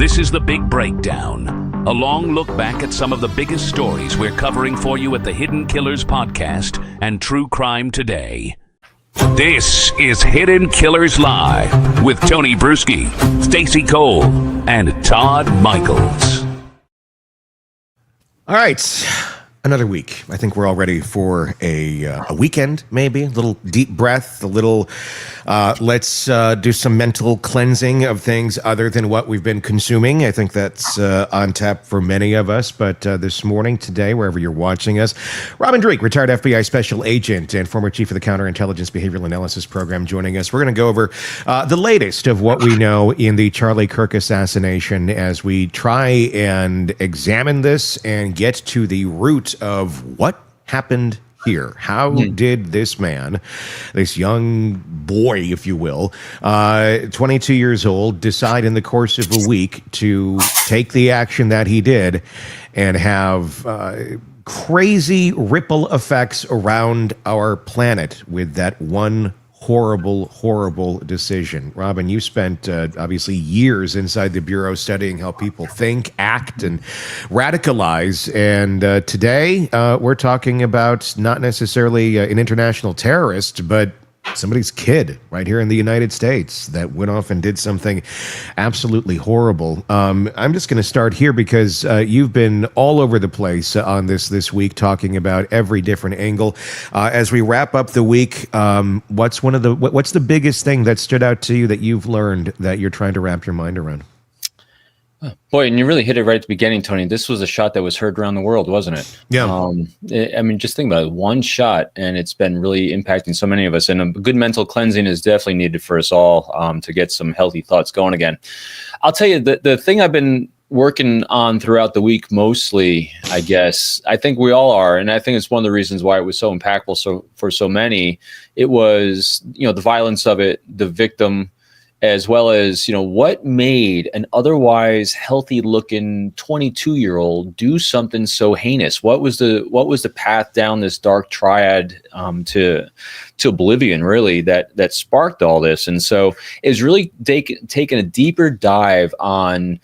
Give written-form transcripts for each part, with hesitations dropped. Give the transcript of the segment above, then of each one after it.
This is The Big Breakdown, a long look back at some of the biggest stories we're covering for you at the Hidden Killers podcast and True Crime Today. This is Hidden Killers Live with Tony Bruschi, Stacey Cole, and Todd Michaels. All right, another week. I think we're all ready for a weekend, maybe. A little deep breath, a little let's do some mental cleansing of things other than what we've been consuming. I think that's on tap for many of us. But this morning, today, wherever you're watching us, Robin Dreeke, retired FBI special agent and former chief of the Counterintelligence Behavioral Analysis Program, joining us. We're going to go over the latest of what we know in the Charlie Kirk assassination as we try and examine this and get to the root of what happened here. How did this man, this young boy, if you will, 22 years old, decide in the course of a week to take the action that he did and have crazy ripple effects around our planet with that one horrible decision? Robin, you spent obviously years inside the Bureau studying how people think, act, and radicalize. And today we're talking about not necessarily an international terrorist, but somebody's kid right here in the United States that went off and did something absolutely horrible. I'm just going to start here because you've been all over the place on this week, talking about every different angle. As we wrap up the week, what's the biggest thing that stood out to you that you've learned that you're trying to wrap your mind around? Boy, and you really hit it right at the beginning, Tony. This was a shot that was heard around the world, wasn't it? Yeah. I mean, just think about it. One shot, and it's been really impacting so many of us. And a good mental cleansing is definitely needed for us all to get some healthy thoughts going again. I'll tell you, the thing I've been working on throughout the week mostly, I guess, I think we all are, and I think it's one of the reasons why it was so impactful for so many. It was, the violence of it, the victim, as well as, what made an otherwise healthy-looking 22-year-old do something so heinous? What was the path down this dark triad to oblivion, really, that sparked all this? And so it was really taking a deeper dive on.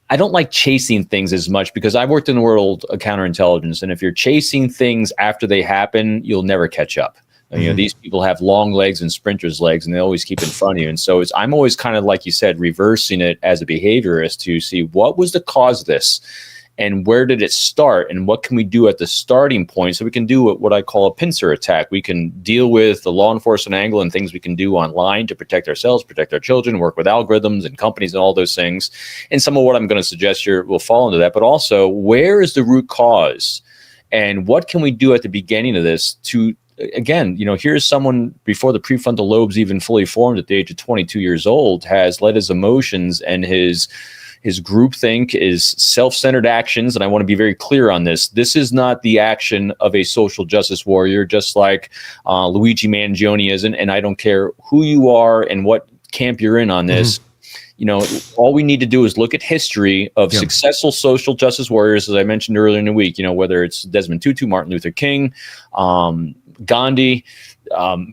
I don't like chasing things as much because I've worked in the world of counterintelligence, and if you're chasing things after they happen, you'll never catch up. These people have long legs and sprinters' legs, and they always keep in front of you. And so I'm always kind of, like you said, reversing it as a behaviorist to see what was the cause of this and where did it start and what can we do at the starting point so we can do what I call a pincer attack. We can deal with the law enforcement angle and things we can do online to protect ourselves, protect our children, work with algorithms and companies and all those things. And some of what I'm going to suggest here will fall into that. But also, where is the root cause and what can we do at the beginning of this to, again, here's someone before the prefrontal lobes even fully formed at the age of 22 years old, has let his emotions and his groupthink, his self-centered actions. And I want to be very clear on this. This is not the action of a social justice warrior, just like Luigi Mangione isn't. And I don't care who you are and what camp you're in on this. All we need to do is look at history of successful social justice warriors, as I mentioned earlier in the week, whether it's Desmond Tutu, Martin Luther King, Gandhi,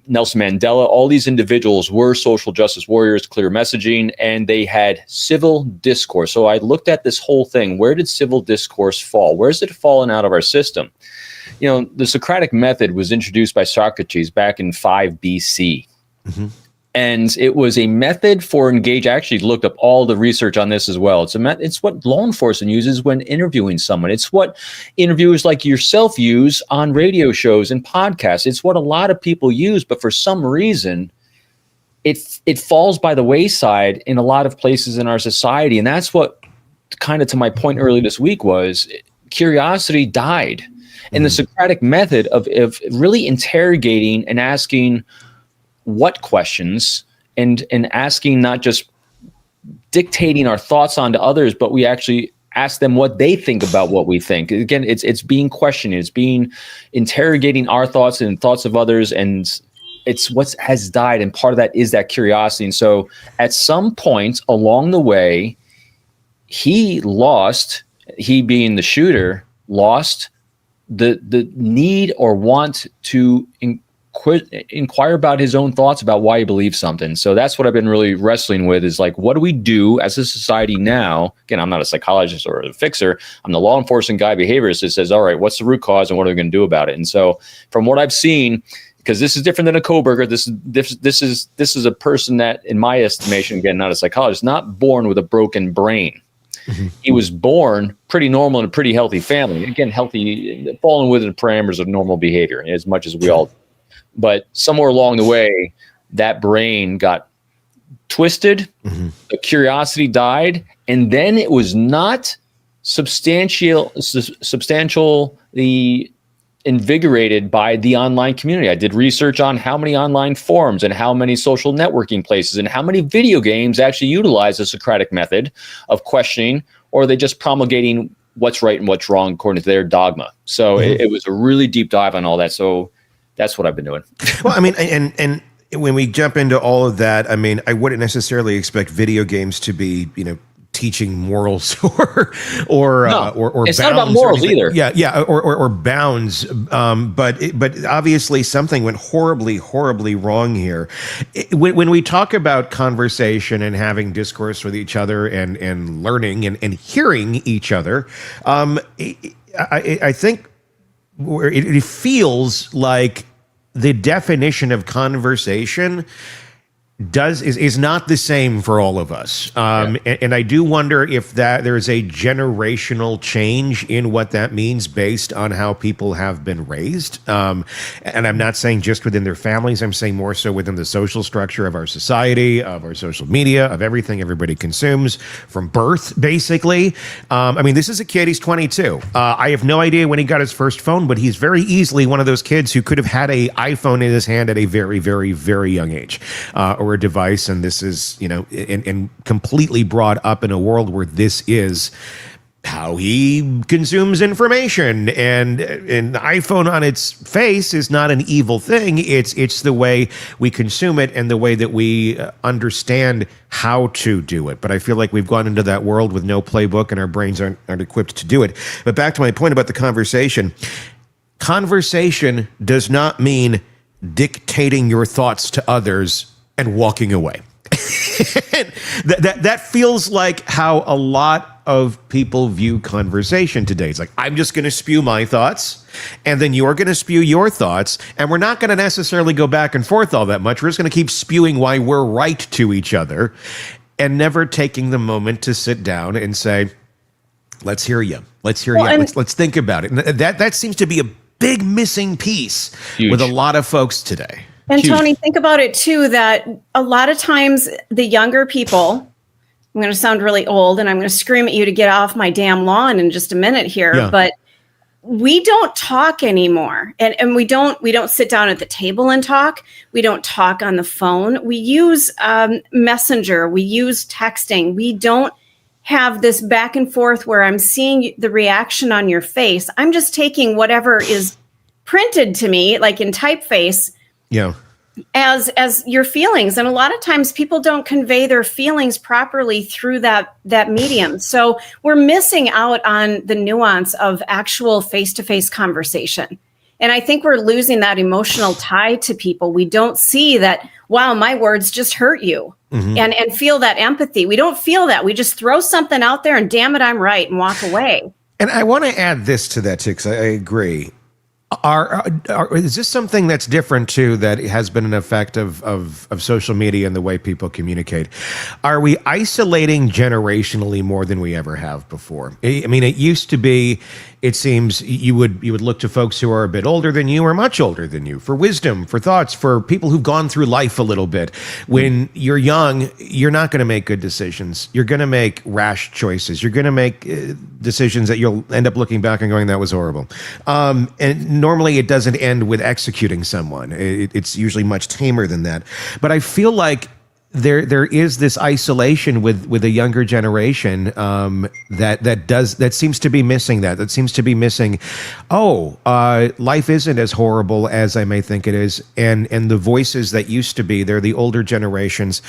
Nelson Mandela, all these individuals were social justice warriors, clear messaging, and they had civil discourse. So I looked at this whole thing. Where did civil discourse fall? Where's it fallen out of our system? The Socratic method was introduced by Socrates back in 5 BC. Mm-hmm. And it was a method for engage. I actually looked up all the research on this as well. It's what law enforcement uses when interviewing someone. It's what interviewers like yourself use on radio shows and podcasts. It's what a lot of people use, but for some reason, it falls by the wayside in a lot of places in our society. And that's what, kind of to my point earlier this week, was curiosity died. And the Socratic method of really interrogating and asking what questions and asking, not just dictating our thoughts onto others, but we actually ask them what they think about what we think. Again, it's being questioning, it's being interrogating our thoughts and thoughts of others, and it's what has died. And part of that is that curiosity. And so at some point along the way, he being the shooter, lost the need or want to inquire about his own thoughts about why he believes something. So that's what I've been really wrestling with, is like, what do we do as a society now? Again, I'm not a psychologist or a fixer. I'm the law enforcement guy, behaviorist that says, all right, what's the root cause and what are we going to do about it? And so from what I've seen, because this is different than a Koberger, this is a person that, in my estimation, again, not a psychologist, not born with a broken brain. Mm-hmm. He was born pretty normal in a pretty healthy family. Again, healthy, falling within the parameters of normal behavior, as much as we all do. But somewhere along the way, that brain got twisted, mm-hmm. the curiosity died, and then it was not substantially invigorated by the online community. I did research on how many online forums and how many social networking places and how many video games actually utilize the Socratic method of questioning, or are they just promulgating what's right and what's wrong according to their dogma? So mm-hmm. it was a really deep dive on all that. So that's what I've been doing. Well, I mean, and when we jump into all of that, I mean, I wouldn't necessarily expect video games to be, teaching morals or it's bounds not about morals either. Yeah, or bounds. But obviously something went horribly wrong here. When we talk about conversation and having discourse with each other and learning and hearing each other, I think it feels like the definition of conversation is not the same for all of us. And I do wonder if that there is a generational change in what that means based on how people have been raised. And I'm not saying just within their families. I'm saying more so within the social structure of our society, of our social media, of everything everybody consumes from birth, basically. I mean, this is a kid. He's 22. I have no idea when he got his first phone, but he's very easily one of those kids who could have had an iPhone in his hand at a very, very, very young age, or a device. And this is, and completely brought up in a world where this is how he consumes information. And an iPhone on its face is not an evil thing. It's the way we consume it and the way that we understand how to do it. But I feel like we've gone into that world with no playbook and our brains aren't equipped to do it. But back to my point about the conversation. Conversation does not mean dictating your thoughts to others and walking away. that feels like how a lot of people view conversation today. It's like, I'm just going to spew my thoughts, and then you're going to spew your thoughts, and we're not going to necessarily go back and forth all that much. We're just going to keep spewing why we're right to each other, and never taking the moment to sit down and say, let's hear you. Let's hear you. Let's think about it. And that seems to be a big missing piece with a lot of folks today. And Tony, think about it too, that a lot of times the younger people, I'm going to sound really old and I'm going to scream at you to get off my damn lawn in just a minute here, but we don't talk anymore. And we don't sit down at the table and talk. We don't talk on the phone. We use Messenger. We use texting. We don't have this back and forth where I'm seeing the reaction on your face. I'm just taking whatever is printed to me, like in typeface, as your feelings. And a lot of times people don't convey their feelings properly through that medium. So we're missing out on the nuance of actual face-to-face conversation. And I think we're losing that emotional tie to people. We don't see that, wow, my words just hurt you, and feel that empathy. We don't feel that. We just throw something out there and damn it, I'm right, and walk away. And I want to add this to that too, because I agree. Is this something that's different too, that has been an effect of social media and the way people communicate? Are we isolating generationally more than we ever have before? I mean, it used to be, it seems you would look to folks who are a bit older than you or much older than you for wisdom, for thoughts, for people who've gone through life a little bit. When you're young, you're not going to make good decisions. You're going to make rash choices. You're going to make decisions that you'll end up looking back and going, that was horrible. And normally it doesn't end with executing someone. It's usually much tamer than that. But I feel like there is this isolation with a younger generation that seems to be missing that seems to be missing. Life isn't as horrible as I may think it is, and the voices that used to be there, the older generations,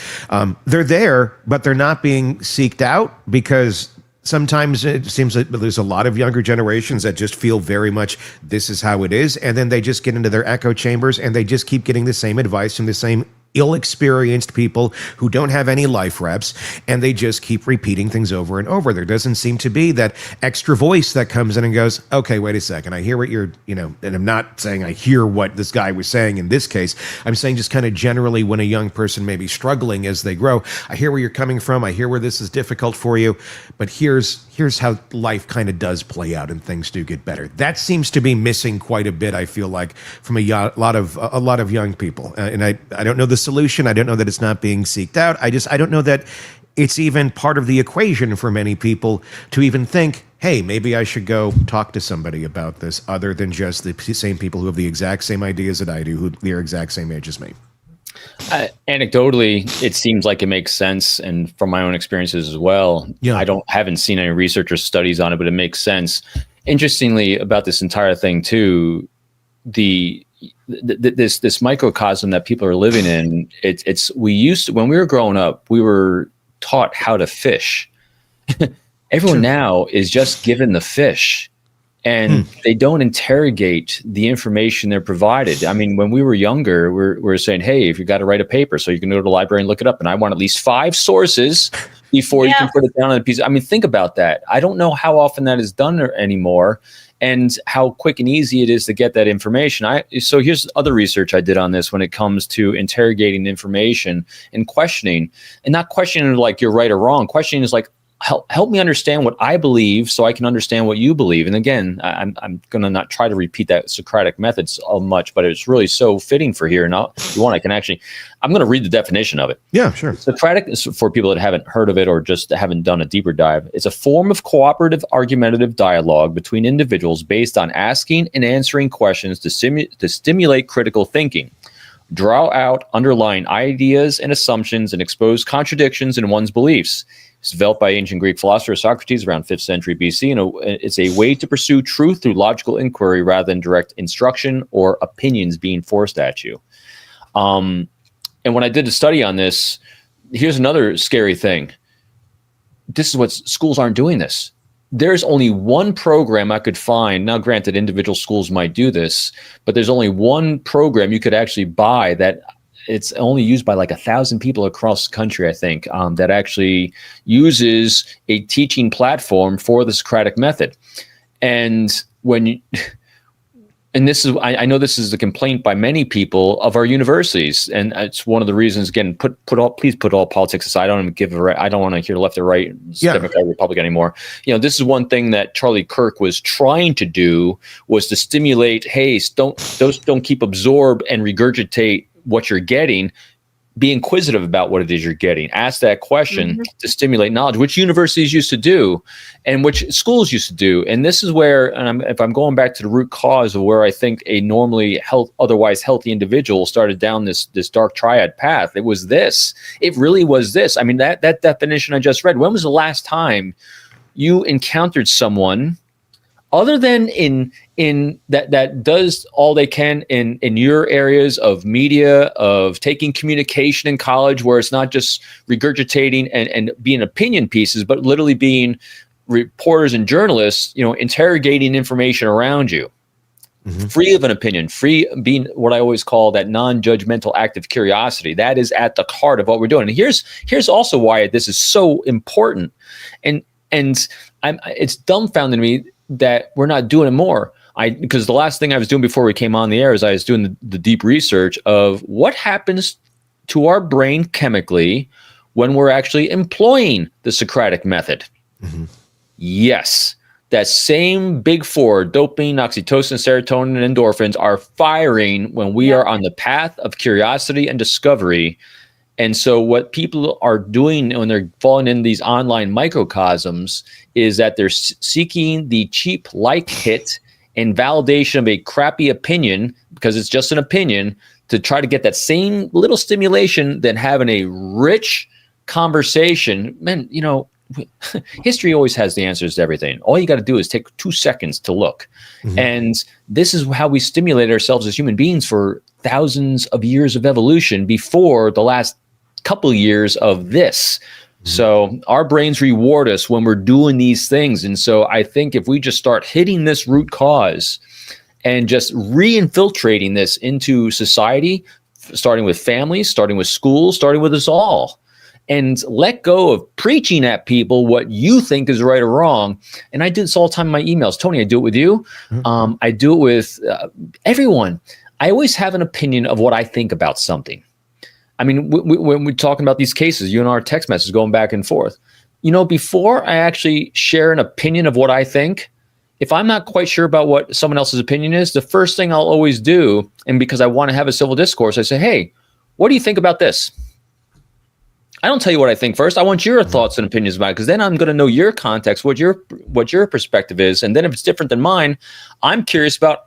they're there, but they're not being seeked out because sometimes it seems like there's a lot of younger generations that just feel very much this is how it is. And then they just get into their echo chambers and they just keep getting the same advice from the same ill-experienced people who don't have any life reps, and they just keep repeating things over and over. There doesn't seem to be that extra voice that comes in and goes, okay, wait a second, I hear what you're, and I'm not saying I hear what this guy was saying in this case. I'm saying just kind of generally when a young person may be struggling as they grow, I hear where you're coming from, I hear where this is difficult for you, but here's how life kind of does play out and things do get better. That seems to be missing quite a bit, I feel like, from a lot of young people. And I don't know the solution. I don't know that it's not being seeked out. I don't know that it's even part of the equation for many people to even think, hey, maybe I should go talk to somebody about this other than just the same people who have the exact same ideas that I do, who they're exact same age as me. Anecdotally, it seems like it makes sense, and from my own experiences as well. Yeah. I haven't seen any research or studies on it, but it makes sense. Interestingly, about this entire thing too, this microcosm that people are living in, when we were growing up, we were taught how to fish. Everyone now is just given the fish. And they don't interrogate the information they're provided. I mean, when we were younger, we're saying, hey, if you got to write a paper, so you can go to the library and look it up. And I want at least 5 sources before you can put it down on a piece. I mean, think about that. I don't know how often that is done anymore and how quick and easy it is to get that information. So here's other research I did on this when it comes to interrogating information and questioning. And not questioning like you're right or wrong. Questioning is like, help me understand what I believe so I can understand what you believe. And again, I'm going to not try to repeat that Socratic method so much, but it's really so fitting for here. Now, if you want, I'm going to read the definition of it. Yeah, sure. Socratic is, for people that haven't heard of it or just haven't done a deeper dive, it's a form of cooperative argumentative dialogue between individuals based on asking and answering questions to stimulate critical thinking, draw out underlying ideas and assumptions, and expose contradictions in one's beliefs. It's developed by ancient Greek philosopher Socrates around 5th century BC, and it's a way to pursue truth through logical inquiry rather than direct instruction or opinions being forced at you. And when I did a study on this, here's another scary thing. This is what schools aren't doing this. There's only one program I could find. Now, granted, individual schools might do this, but there's only one program you could actually buy that it's only used by like 1,000 people across the country, I think, that actually uses a teaching platform for the Socratic method. And this is, I know this is a complaint by many people of our universities, and it's one of the reasons. Again, please put all politics aside. I don't want to hear left or right, Democrat, Republican anymore. This is one thing that Charlie Kirk was trying to do, was to stimulate. Hey, don't keep absorb and regurgitate what you're getting. Be inquisitive about what it is you're getting. Ask that question to stimulate knowledge, which universities used to do and which schools used to do. And this is where, if I'm going back to the root cause of where I think a normally otherwise healthy individual started down this dark triad path, it was this. It really was this. I mean, that definition I just read, when was the last time you encountered someone other than in that does all they can in your areas of media, of taking communication in college, where it's not just regurgitating and being opinion pieces, but literally being reporters and journalists, interrogating information around you, free of an opinion, free being what I always call that non-judgmental active curiosity. That is at the heart of what we're doing. And here's also why this is so important. And it's dumbfounding me that we're not doing it more. Because the last thing I was doing before we came on the air is I was doing the deep research of what happens to our brain chemically when we're actually employing the Socratic method. Yes, that same big four, dopamine, oxytocin, serotonin, and endorphins, are firing when we are on the path of curiosity and discovery. And so what people are doing when they're falling in these online microcosms is that they're seeking the cheap like hit and validation of a crappy opinion, because it's just an opinion, to try to get that same little stimulation than having a rich conversation. Man, history always has the answers to everything. All you got to do is take 2 seconds to look. And this is how we stimulate ourselves as human beings for thousands of years of evolution before the last couple years of this. So our brains reward us when we're doing these things. And so I think if we just start hitting this root cause and just re-infiltrating this into society, starting with families, starting with schools, starting with us all, and let go of preaching at people what you think is right or wrong. And I do this all the time in my emails. Tony, I do it with you. I do it with everyone. I always have an opinion of what I think about something. I mean, when we're talking about these cases, you and our text messages going back and forth, before I actually share an opinion of what I think, if I'm not quite sure about what someone else's opinion is, the first thing I'll always do, and because I want to have a civil discourse, I say, hey, what do you think about this? I don't tell you what I think first. I want your thoughts and opinions about it, because then I'm going to know your context, what your perspective is. And then if it's different than mine, I'm curious about,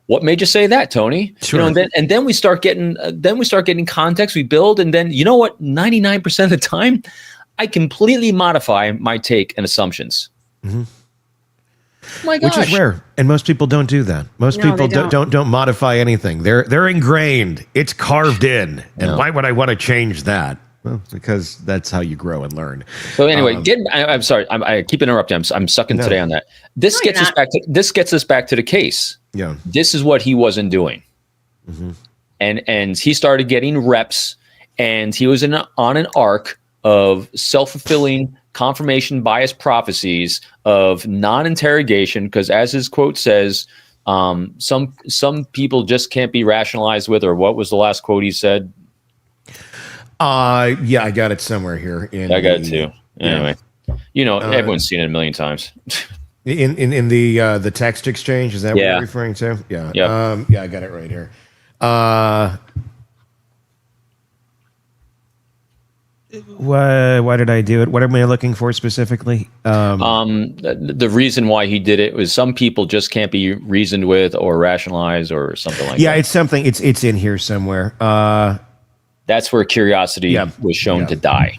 what made you say that, Tony? Sure. And then we start getting context. We build, and then 99% of the time, I completely modify my take and assumptions. Mm-hmm. My gosh. Which is rare, and most people don't do that. Most people don't modify anything. They're ingrained. It's carved in. And why would I want to change that? Well, because that's how you grow and learn. So anyway, I'm sorry. I keep interrupting. I'm sucking today on that. This gets us back to the case. Yeah. This is what he wasn't doing. Mm-hmm. And he started getting reps, and he was on an arc of self-fulfilling confirmation bias prophecies of non-interrogation, because as his quote says, some people just can't be rationalized with, or what was the last quote he said? Yeah, I got it somewhere here. I got it too. Anyway, everyone's seen it a million times. in the text exchange, is that what you're referring to? Yeah. Yep. Yeah, I got it right here. Why did I do it? What am I looking for specifically? The reason why he did it was some people just can't be reasoned with or rationalized or something like that. Yeah, it's something. It's in here somewhere. That's where curiosity was shown to die.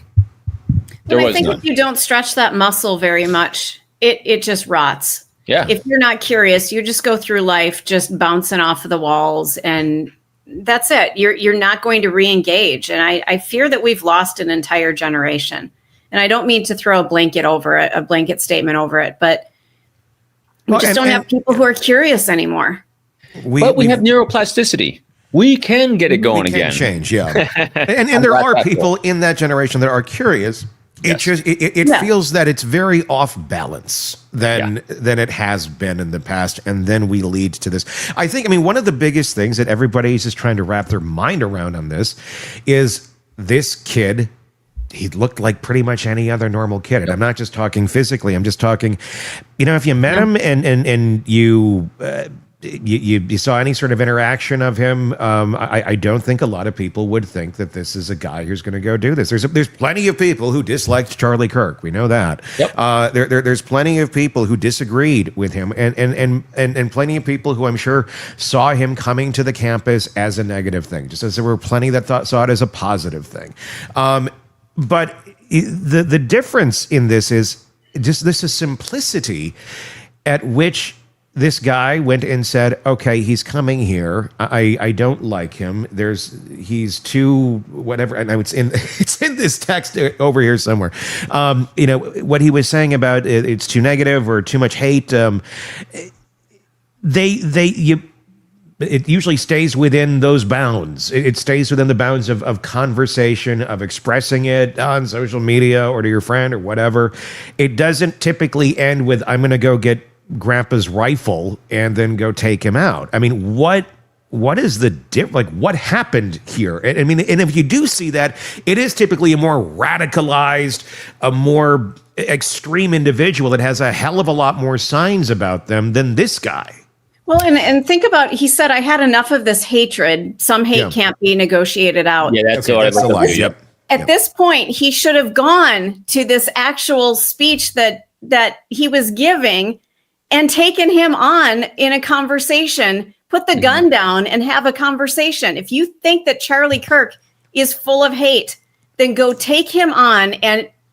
I think if you don't stretch that muscle very much, it just rots. Yeah. If you're not curious, you just go through life just bouncing off of the walls, and that's it. You're not going to re-engage. And I fear that we've lost an entire generation. And I don't mean to throw a blanket statement over it, but we just don't have people who are curious anymore. We have neuroplasticity. We can get it going again. Change, yeah. and there are people in that generation that are curious. Yes. It feels that it's very off balance than it has been in the past, and then we lead to this. I mean, one of the biggest things that everybody's just trying to wrap their mind around on this is this kid. He looked like pretty much any other normal kid, and I'm not just talking physically. I'm just talking, if you met him and you. You saw any sort of interaction of him, I don't think a lot of people would think that this is a guy who's going to go do this. There's plenty of people who disliked Charlie Kirk. We know that. Yep. There's plenty of people who disagreed with him, and plenty of people who I'm sure saw him coming to the campus as a negative thing, just as there were plenty that saw it as a positive thing. But the difference in this is just this is simplicity at which this guy went and said, okay, he's coming here. I don't like him. He's too whatever. And it's in this text over here somewhere. What he was saying about it's too negative or too much hate. It usually stays within those bounds. It stays within the bounds of conversation, of expressing it on social media or to your friend or whatever. It doesn't typically end with, I'm going to go get Grandpa's rifle and then go take him out. I mean, what is the what happened here? I mean, and if you do see that, it is typically a more radicalized, a more extreme individual that has a hell of a lot more signs about them than this guy. Well, and think about, he said, I had enough of this hatred. Some hate can't be negotiated out. Yeah, that's the lie. Yep. At this point, he should have gone to this actual speech that he was giving and taken him on in a conversation, put the gun down and have a conversation. If you think that Charlie Kirk is full of hate, then go take him on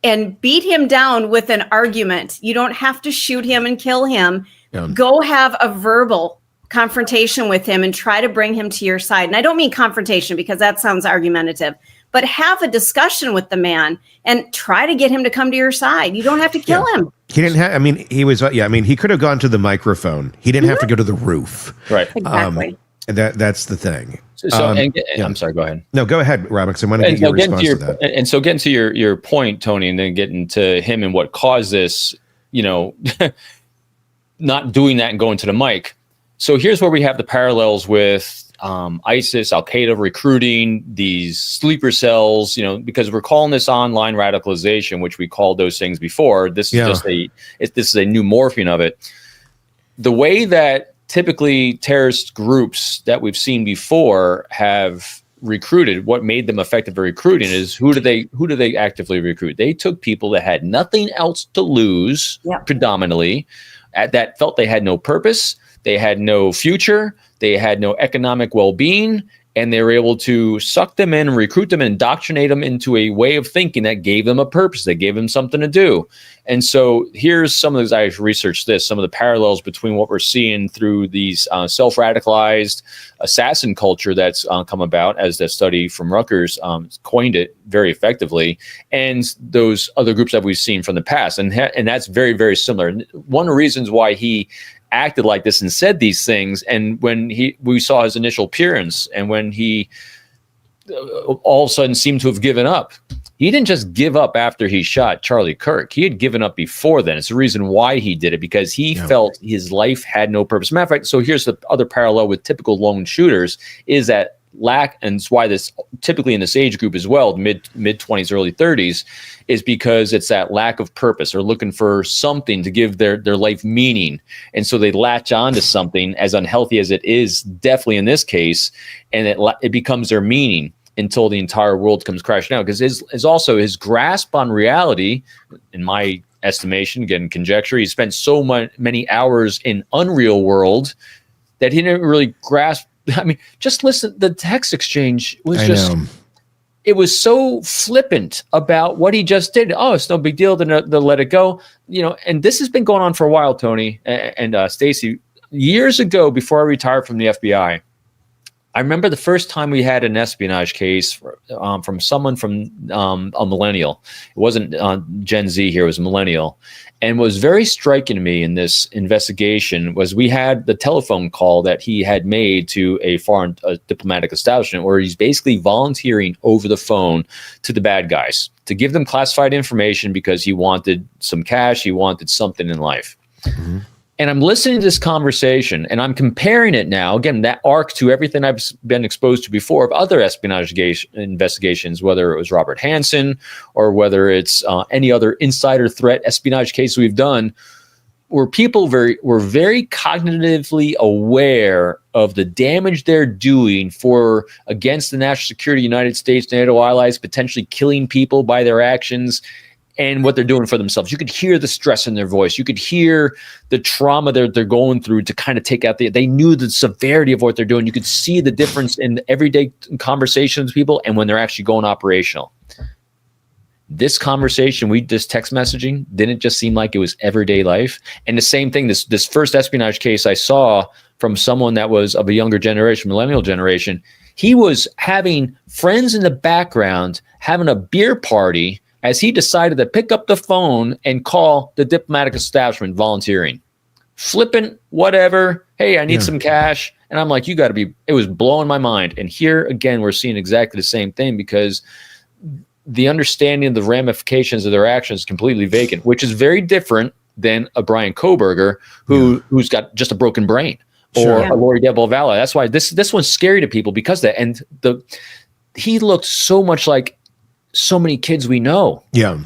and beat him down with an argument. You don't have to shoot him and kill him. Yeah. Go have a verbal confrontation with him and try to bring him to your side. And I don't mean confrontation because that sounds argumentative, but have a discussion with the man and try to get him to come to your side. You don't have to kill him. He didn't have, I mean, he was, I mean, he could have gone to the microphone. He didn't have to go to the roof. Right. Exactly. That's the thing. I'm sorry, go ahead. No, go ahead, Robin, because I want to get your response to that. And so getting to your point, Tony, and then getting to him and what caused this, not doing that and going to the mic. So here's where we have the parallels with ISIS, Al Qaeda recruiting these sleeper cells, because we're calling this online radicalization, which we called those things before. This is just this is a new morphing of it. The way that typically terrorist groups that we've seen before have recruited, what made them effective at recruiting is who do they actively recruit? They took people that had nothing else to lose, predominantly, that felt they had no purpose, they had no future, they had no economic well-being, and they were able to suck them in and recruit them and indoctrinate them into a way of thinking that gave them a purpose, that gave them something to do. And so here's some of those, I've researched this, some of the parallels between what we're seeing through these self-radicalized assassin culture that's come about, as the study from Rutgers coined it very effectively, and those other groups that we've seen from the past. And that's very, very similar. And one of the reasons why he acted like this and said these things, and when we saw his initial appearance, and when he all of a sudden seemed to have given up, he didn't just give up after he shot Charlie Kirk. He had given up before then. It's the reason why he did it, because he felt his life had no purpose. Matter of fact, so here's the other parallel with typical lone shooters, is that lack, and it's why this typically in this age group as well, mid 20s, early 30s, is because it's that lack of purpose. They're looking for something to give their life meaning. And so they latch on to something, as unhealthy as it is, definitely in this case, and it becomes their meaning until the entire world comes crashing down. Because his grasp on reality, in my estimation, again, conjecture, he spent so many hours in unreal world that he didn't really grasp. I mean, just listen, the text exchange was it was so flippant about what he just did. Oh, it's no big deal to let it go. And this has been going on for a while, Tony and Stacy. Years ago, before I retired from the FBI, I remember the first time we had an espionage case from someone from a millennial. It wasn't Gen Z here, it was a millennial. And what was very striking to me in this investigation was we had the telephone call that he had made to a foreign diplomatic establishment, where he's basically volunteering over the phone to the bad guys to give them classified information because he wanted some cash, he wanted something in life. Mm-hmm. And I'm listening to this conversation, and I'm comparing it now, again, that arc to everything I've been exposed to before of other espionage investigations, whether it was Robert Hansen or whether it's any other insider threat espionage case we've done, where people were very cognitively aware of the damage they're doing against the national security of the United States, NATO allies, potentially killing people by their actions, and what they're doing for themselves. You could hear the stress in their voice. You could hear the trauma they're going through to kind of take out they knew the severity of what they're doing. You could see the difference in everyday conversations with people and when they're actually going operational. This conversation, this text messaging, didn't just seem like it was everyday life. And the same thing, this first espionage case I saw from someone that was of a younger generation, millennial generation, he was having friends in the background, having a beer party, as he decided to pick up the phone and call the diplomatic establishment, volunteering. Flippant, whatever. Hey, I need some cash. And I'm like, it was blowing my mind. And here, again, we're seeing exactly the same thing, because the understanding of the ramifications of their actions is completely vacant, which is very different than a Brian Kohberger who's got just a broken brain, or a Lori Del Valle. That's why this one's scary to people, because of that. And he looked so much like so many kids we know. Yeah.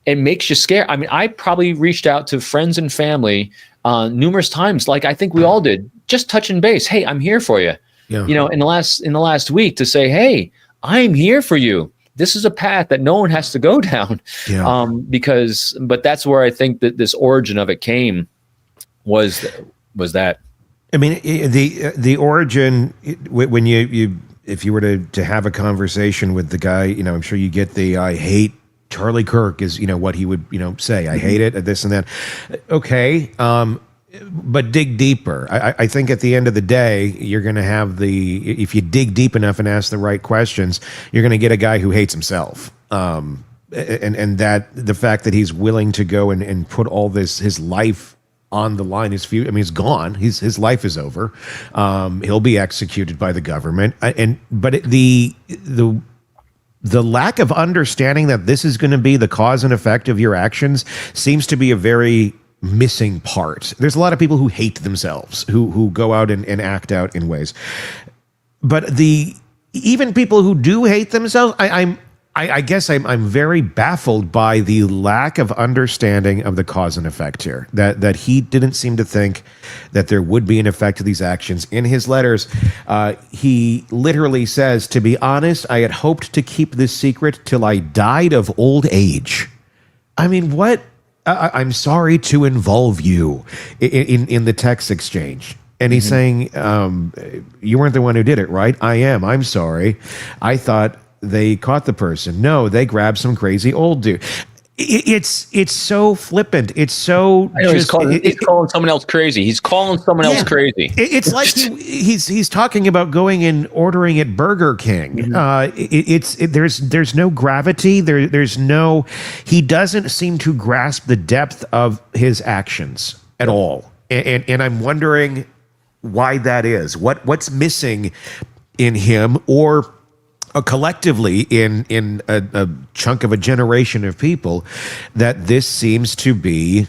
It makes you scared. I mean, I probably reached out to friends and family numerous times, like I think we all did, just touching base. Hey, I'm here for you. Yeah. In the last week, to say, hey, I'm here for you. This is a path that no one has to go down. Yeah. But that's where I think that this origin of it came was that. I mean, the origin, when you if you were to have a conversation with the guy, I'm sure you get I hate Charlie Kirk is, what he would, say. I hate it, this and that. Okay. but dig deeper. I think at the end of the day, you're going to have if you dig deep enough and ask the right questions, you're going to get a guy who hates himself. And that the fact that he's willing to go and put all his life on the line, he's gone. His life is over. He'll be executed by the government. But the lack of understanding that this is going to be the cause and effect of your actions seems to be a very missing part. There's a lot of people who hate themselves, who go out and act out in ways. But even people who do hate themselves, I guess I'm very baffled by the lack of understanding of the cause and effect here. That he didn't seem to think that there would be an effect to these actions. In his letters, he literally says, "To be honest, I had hoped to keep this secret till I died of old age." I mean, what? I'm sorry to involve you in the text exchange. And he's saying, you weren't the one who did it, right? I am. I'm sorry. I thought they caught the person. No, they grabbed some crazy old dude. It's so flippant. It's so. I know, he's calling someone else crazy. He's calling someone else crazy. It's like he's talking about going and ordering at Burger King. There's no gravity. There's no. He doesn't seem to grasp the depth of his actions at all. And I'm wondering why that is. What's missing in him, or collectively in a chunk of a generation of people, that this seems to be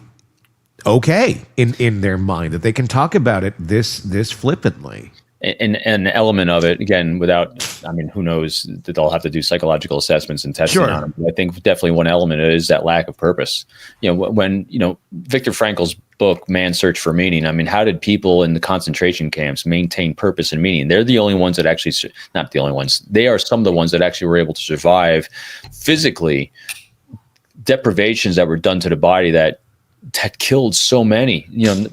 okay in their mind, that they can talk about it this flippantly. And an element of it, again, who knows, that they'll have to do psychological assessments and testing on them. I think definitely one element is that lack of purpose. When Viktor Frankl's book, Man's Search for Meaning, how did people in the concentration camps maintain purpose and meaning? They're the only ones that actually, not the only ones, they are some of the ones that actually were able to survive physically deprivations that were done to the body that killed so many,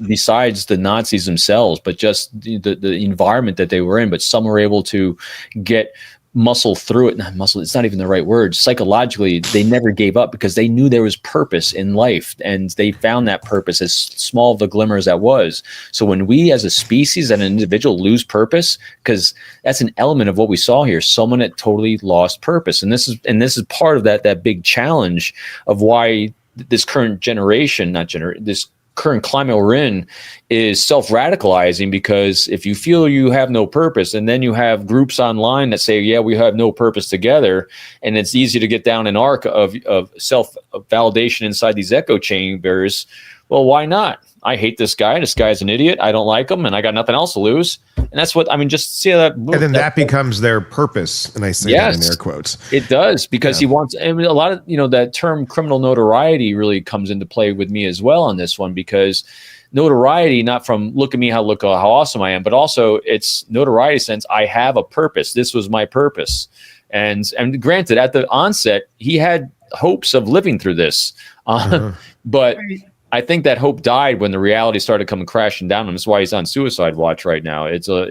besides the Nazis themselves, but just the environment that they were in. But some were able to get muscle through it. Not muscle, it's not even the right word. Psychologically, they never gave up because they knew there was purpose in life, and they found that purpose, as small of a glimmer as that was. So when we as a species and an individual lose purpose, because that's an element of what we saw here, someone that totally lost purpose. And this is part of that big challenge of why this current generation, this current climate we're in, is self-radicalizing. Because if you feel you have no purpose, and then you have groups online that say, yeah, we have no purpose together, and it's easy to get down an arc of self-validation inside these echo chambers, well, why not? I hate this guy. This guy's an idiot. I don't like him, and I got nothing else to lose. And that's what just see that. And then that becomes their purpose. And I say that in air quotes. It does, because he wants. A lot of that term criminal notoriety really comes into play with me as well on this one, because notoriety, not from look how awesome I am, but also it's notoriety sense. I have a purpose. This was my purpose. And granted, at the onset, he had hopes of living through this, but. Right. I think that hope died when the reality started coming crashing down on him. That's why he's on suicide watch right now. It's so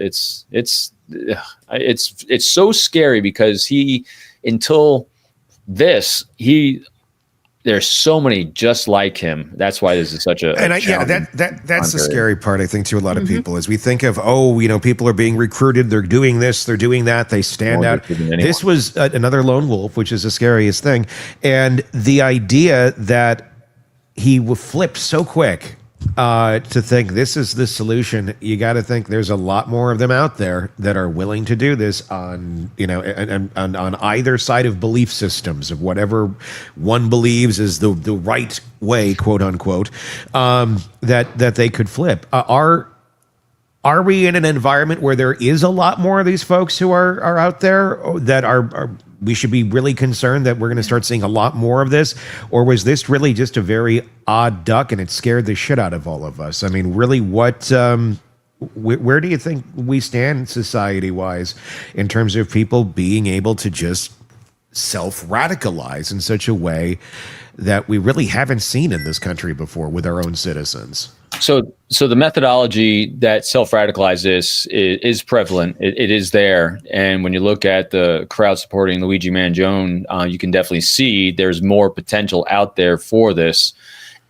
scary, because there's so many just like him. That's why this is such a that's the scary part, I think, to a lot of people, is we think of, people are being recruited, they're doing this, they're doing that, they stand out. This was another lone wolf, which is the scariest thing. And the idea that he would flip so quick to think this is the solution. You got to think there's a lot more of them out there that are willing to do this on either side of belief systems, of whatever one believes is the right way, quote unquote, that they could flip. Are we in an environment where there is a lot more of these folks who are out there that are we should be really concerned that we're going to start seeing a lot more of this? Or was this really just a very odd duck and it scared the shit out of all of us? I mean, really, where do you think we stand society-wise in terms of people being able to just self-radicalize in such a way that we really haven't seen in this country before with our own citizens? So the methodology that self-radicalizes is prevalent. It is there. And when you look at the crowd supporting Luigi Mangione, you can definitely see there's more potential out there for this.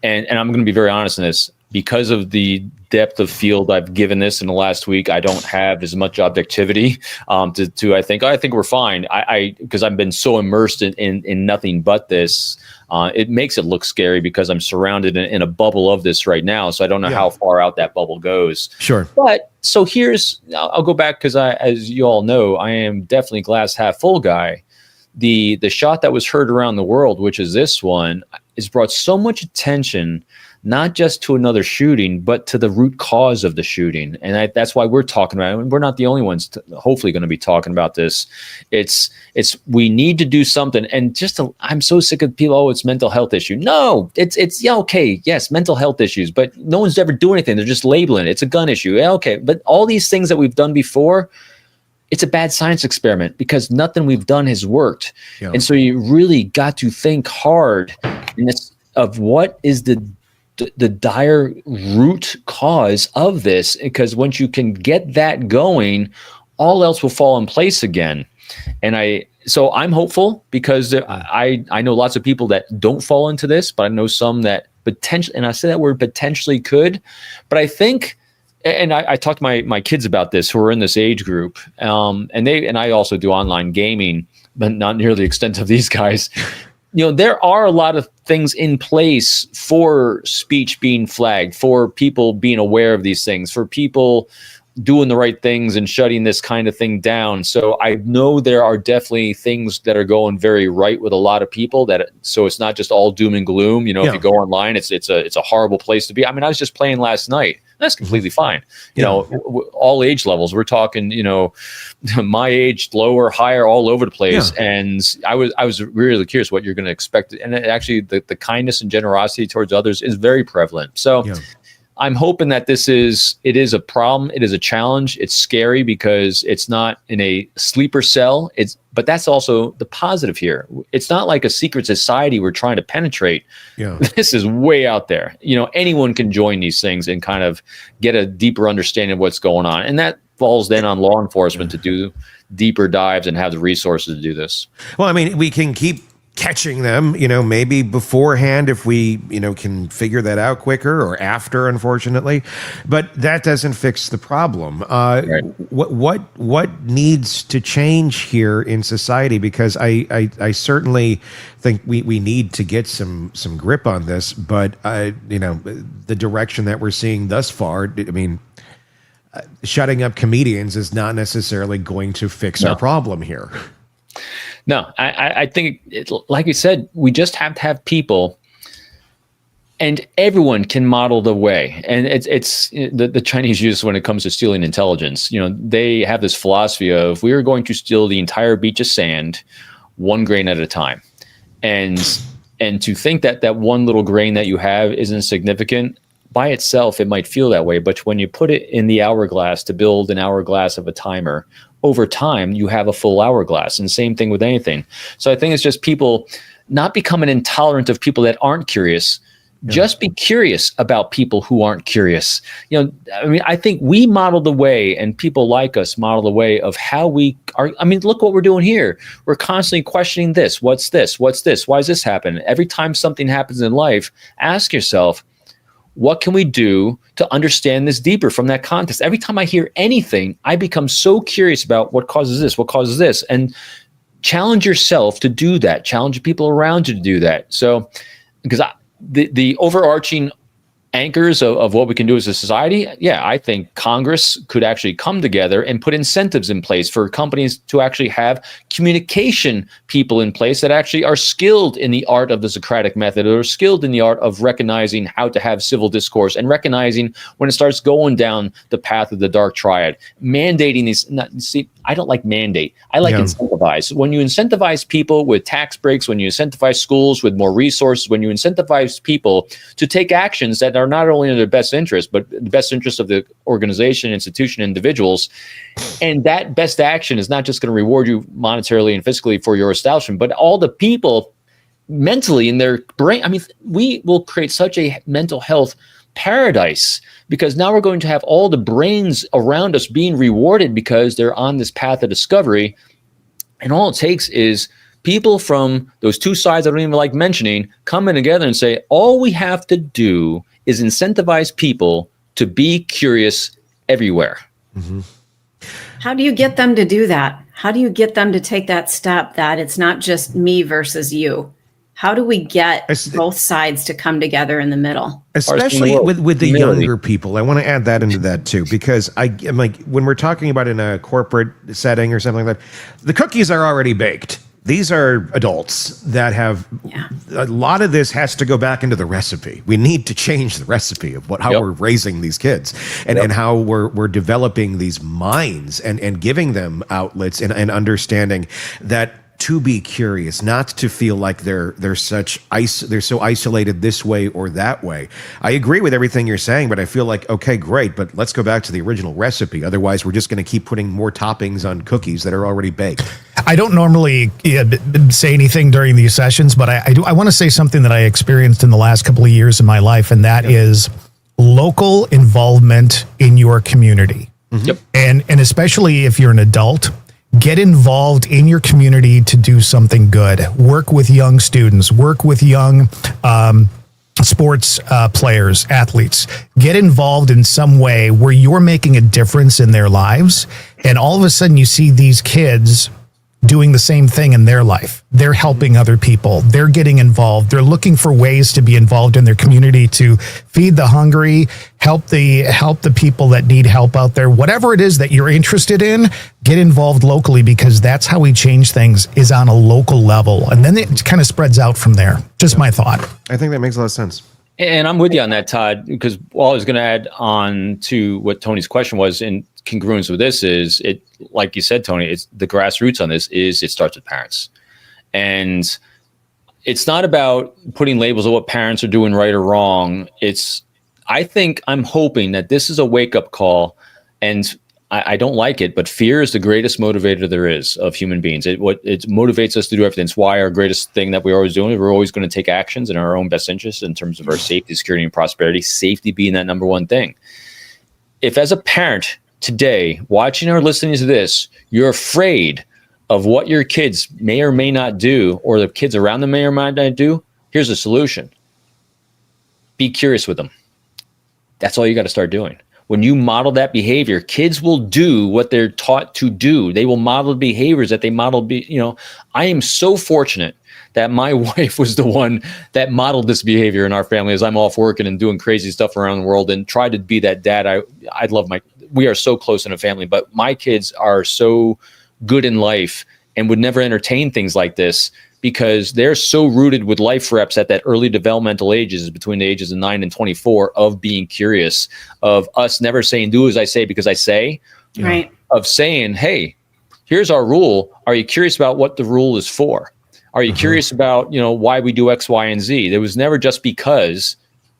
And I'm going to be very honest in this. because of the depth of field I've given this in the last week, I don't have as much objectivity to I think we're fine. Because I've been so immersed in nothing but this. It makes it look scary because I'm surrounded in a bubble of this right now. So I don't know how far out that bubble goes. Sure. But so I'll go back because as you all know, I am definitely glass half full guy. The shot that was heard around the world, which is this one, has brought so much attention, not just to another shooting, but to the root cause of the shooting. And that's why we're talking about it. And we're not the only ones hopefully going to be talking about this. It's we need to do something. And I'm so sick of people, oh, it's mental health issue. No, it's okay. Yes, mental health issues, but no one's ever doing anything. They're just labeling it. It's a gun issue. Yeah, okay. But all these things that we've done before, it's a bad science experiment because nothing we've done has worked. Yeah. And so you really got to think hard of what is the dire root cause of this, because once you can get that going, all else will fall in place again. And so I'm hopeful because I know lots of people that don't fall into this, but I know some that potentially, and I say that word potentially could, but I think, and I talked to my kids about this who are in this age group, and I also do online gaming, but not near the extent of these guys. There are a lot of things in place for speech being flagged, for people being aware of these things, for people doing the right things and shutting this kind of thing down. So I know there are definitely things that are going very right with a lot of people. So it's not just all doom and gloom. If you go online, it's a horrible place to be. I mean, I was just playing last night. That's completely fine. All age levels. We're talking, my age, lower, higher, all over the place. Yeah. And I was really curious what you're going to expect. And actually, the kindness and generosity towards others is very prevalent. So I'm hoping that it is a problem. It is a challenge. It's scary because it's not in a sleeper cell. But that's also the positive here. It's not like a secret society we're trying to penetrate. Yeah. This is way out there. Anyone can join these things and kind of get a deeper understanding of what's going on. And that falls then on law enforcement to do deeper dives and have the resources to do this. Well, I mean, we can keep catching them, maybe beforehand if we, can figure that out quicker, or after, unfortunately, but that doesn't fix the problem. Right. What needs to change here in society? Because I certainly think we need to get some grip on this, but the direction that we're seeing thus far, I mean, shutting up comedians is not necessarily going to fix our problem here. No, I think, like you said, we just have to have people, and everyone can model the way. And it's the Chinese use when it comes to stealing intelligence. They have this philosophy of, we are going to steal the entire beach of sand, one grain at a time. And to think that one little grain that you have isn't significant, by itself, it might feel that way. But when you put it in the hourglass to build an hourglass of a timer, over time, you have a full hourglass. And same thing with anything. So I think it's just people not becoming intolerant of people that aren't curious. Yeah. Just be curious about people who aren't curious. I think we model the way, and people like us model the way of how we are. I mean, look what we're doing here. We're constantly questioning this. What's this? What's this? Why does this happen? Every time something happens in life, ask yourself, what can we do to understand this deeper from that context? Every time I hear anything, I become so curious about what causes this, and challenge yourself to do that. Challenge people around you to do that. So, because the overarching anchors of what we can do as a society, I think Congress could actually come together and put incentives in place for companies to actually have communication people in place that actually are skilled in the art of the Socratic method, or skilled in the art of recognizing how to have civil discourse and recognizing when it starts going down the path of the dark triad. Mandating these, I don't like mandate. I like incentivize. When you incentivize people with tax breaks, when you incentivize schools with more resources, when you incentivize people to take actions that are not only in their best interest, but the best interest of the organization, institution, individuals. And that best action is not just going to reward you monetarily and fiscally for your establishment, but all the people mentally in their brain. I mean, we will create such a mental health paradise, because now we're going to have all the brains around us being rewarded because they're on this path of discovery. And all it takes is people from those two sides I don't even like mentioning coming together and say, all we have to do is incentivize people to be curious everywhere. Mm-hmm. How do you get them to do that? How do you get them to take that step that it's not just me versus you? How do we get both sides to come together in the middle? Especially with the younger people. I want to add that into that too, because I'm like, when we're talking about in a corporate setting or something like that, the cookies are already baked. These are adults that have a lot of this has to go back into the recipe. We need to change the recipe of how we're raising these kids and how we're developing these minds and giving them outlets and understanding that to be curious, not to feel like they're so isolated this way or that way. I agree with everything you're saying, but I feel like, okay, great, but let's go back to the original recipe. Otherwise, we're just going to keep putting more toppings on cookies that are already baked. I don't normally say anything during these sessions, but I want to say something that I experienced in the last couple of years in my life, and that is local involvement in your community. Yep. And especially if you're an adult, get involved in your community to do something good. Work with young students, work with young sports players, athletes. Get involved in some way where you're making a difference in their lives. And all of a sudden you see these kids doing the same thing in their life. They're helping other people. They're getting involved. They're looking for ways to be involved in their community, to feed the hungry, help the people that need help out there. Whatever it is that you're interested in, get involved locally, because that's how we change things, is on a local level. And then it kind of spreads out from there. Just my thought. I think that makes a lot of sense. And I'm with you on that, Todd, because all I was going to add on to what Tony's question was in congruence with this is, it, like you said, Tony, it's the grassroots on this is it starts with parents. And it's not about putting labels of what parents are doing right or wrong. I'm hoping that this is a wake-up call, and I don't like it, but fear is the greatest motivator there is of human beings. It motivates us to do everything. It's why our greatest thing that we're always doing, we're always going to take actions in our own best interest in terms of our safety, security, and prosperity, safety being that number one thing. If as a parent today, watching or listening to this, you're afraid of what your kids may or may not do, or the kids around them may or may not do, here's a solution. Be curious with them. That's all you got to start doing. When you model that behavior, kids will do what they're taught to do. They will model behaviors that they model. I am so fortunate that my wife was the one that modeled this behavior in our family as I'm off working and doing crazy stuff around the world and tried to be that dad. I love we are so close in a family, but my kids are so good in life and would never entertain things like this because they're so rooted with life reps at that early developmental ages, between the ages of 9 and 24, of being curious, of us never saying, do as I say because I say, right? Of saying, hey, here's our rule. Are you curious about what the rule is for? Are you curious about, why we do X, Y, and Z? There was never just because